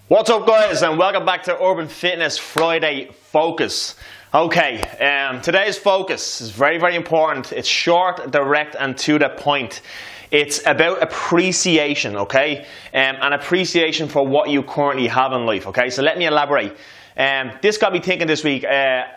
What's up, guys, and welcome back to Urban Fitness Friday Focus. Okay, today's focus is very, very important. It's short, direct, and to the point. It's about appreciation, okay? And appreciation for what you currently have in life, okay? So let me elaborate. This got me thinking this week.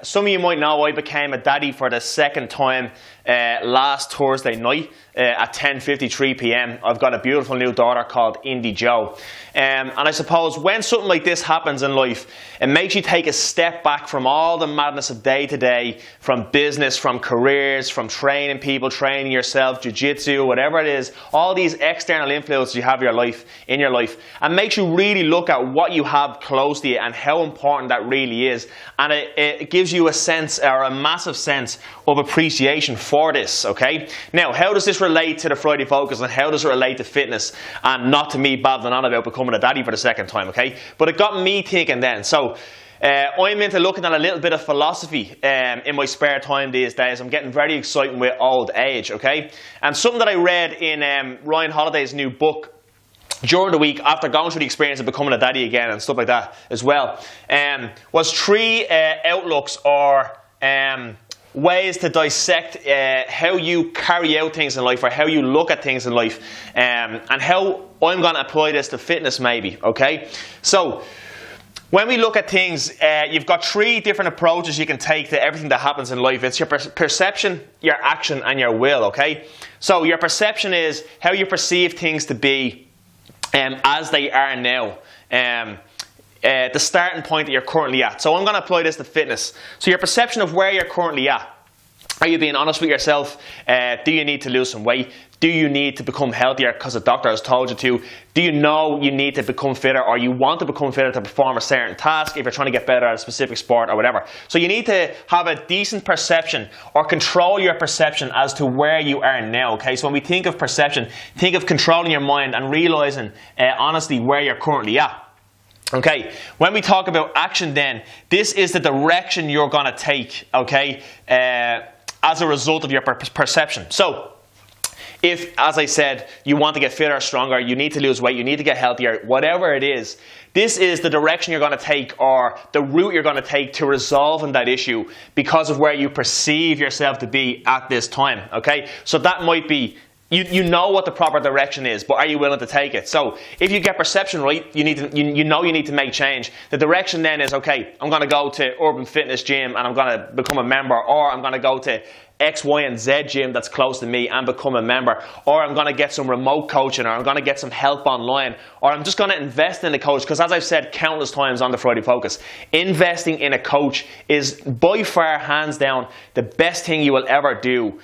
Some of you might know I became a daddy for the second time last Thursday night at 10:53 p.m. I've got a beautiful new daughter called Indy Jo. And I suppose when something like this happens in life, it makes you take a step back from all the madness of day to day, from business, from careers, from training people, training yourself, jiu-jitsu, whatever it is, all these external influences you have in your life, and makes you really look at what you have close to you and how important that really is. And it gives you a sense, or a massive sense, of appreciation for this, okay? Now, how does this relate to the Friday Focus, and how does it relate to fitness, and not to me babbling on about becoming a daddy for the second time, okay? But it got me thinking then. So I'm into looking at a little bit of philosophy in my spare time these days. I'm getting very excited with old age, okay? And something that I read in Ryan Holiday's new book during the week, after going through the experience of becoming a daddy again and stuff like that as well, was three outlooks or ways to dissect how you carry out things in life, or how you look at things in life, and how I'm going to apply this to fitness maybe, okay? So when we look at things, you've got three different approaches you can take to everything that happens in life. It's your perception, your action, and your will, okay? So your perception is how you perceive things to be as they are now. The starting point that you're currently at. So I'm going to apply this to fitness. So your perception of where you're currently at. Are you being honest with yourself? Do you need to lose some weight? Do you need to become healthier because the doctor has told you to? Do you know you need to become fitter, or you want to become fitter to perform a certain task if you're trying to get better at a specific sport or whatever? So you need to have a decent perception, or control your perception as to where you are now, okay? So when we think of perception, think of controlling your mind and realizing honestly where you're currently at. Okay, when we talk about action then, this is the direction you're going to take, okay, as a result of your perception. So, if, as I said, you want to get fitter or stronger, you need to lose weight, you need to get healthier, whatever it is, this is the direction you're going to take, or the route you're going to take to resolving that issue because of where you perceive yourself to be at this time, okay? So that might be, you know what the proper direction is, but are you willing to take it? So if you get perception right, you know you need to make change. The direction then is, okay, I'm going to go to Urban Fitness Gym and I'm going to become a member, or I'm going to go to X, Y, and Z gym that's close to me and become a member, or I'm going to get some remote coaching, or I'm going to get some help online, or I'm just going to invest in a coach. Because as I've said countless times on the Friday Focus, investing in a coach is by far, hands down, the best thing you will ever do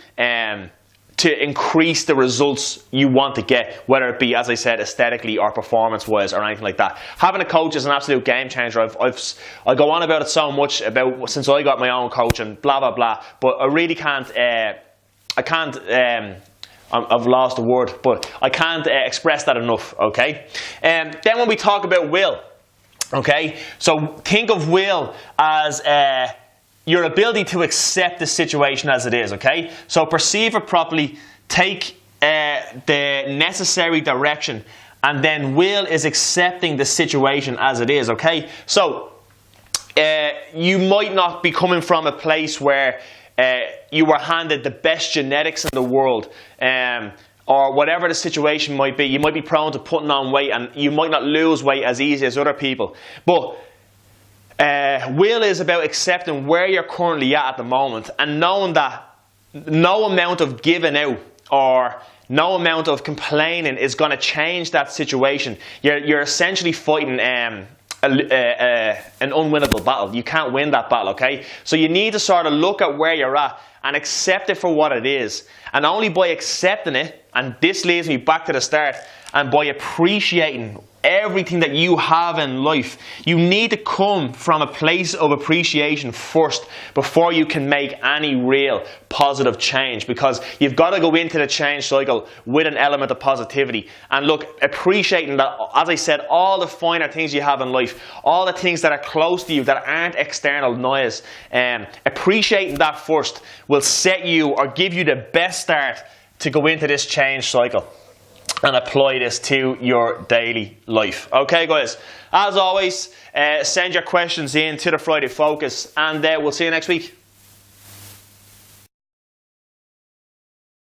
to increase the results you want to get, whether it be, as I said, aesthetically or performance-wise or anything like that. Having a coach is an absolute game changer. I go on about it so much since I got my own coach and blah, blah, blah, but I really can't, I've lost the word, but I can't express that enough, okay? Then when we talk about will, okay, so think of will as your ability to accept the situation as it is, okay? So perceive it properly, take the necessary direction, and then will is accepting the situation as it is, okay? So you might not be coming from a place where you were handed the best genetics in the world, or whatever the situation might be. You might be prone to putting on weight, and you might not lose weight as easy as other people. But will is about accepting where you're currently at the moment, and knowing that no amount of giving out or no amount of complaining is going to change that situation. You're essentially fighting an unwinnable battle. You can't win that battle, okay? So you need to sort of look at where you're at and accept it for what it is. And only by accepting it, and this leads me back to the start, and by appreciating everything that you have in life, you need to come from a place of appreciation first before you can make any real positive change, because you've got to go into the change cycle with an element of positivity. And look, appreciating that, as I said, all the finer things you have in life, all the things that are close to you that aren't external noise, appreciating that first will set you, or give you the best start to go into this change cycle. and apply this to your daily life. Okay, guys, as always, send your questions in to the Friday Focus, and we'll see you next week.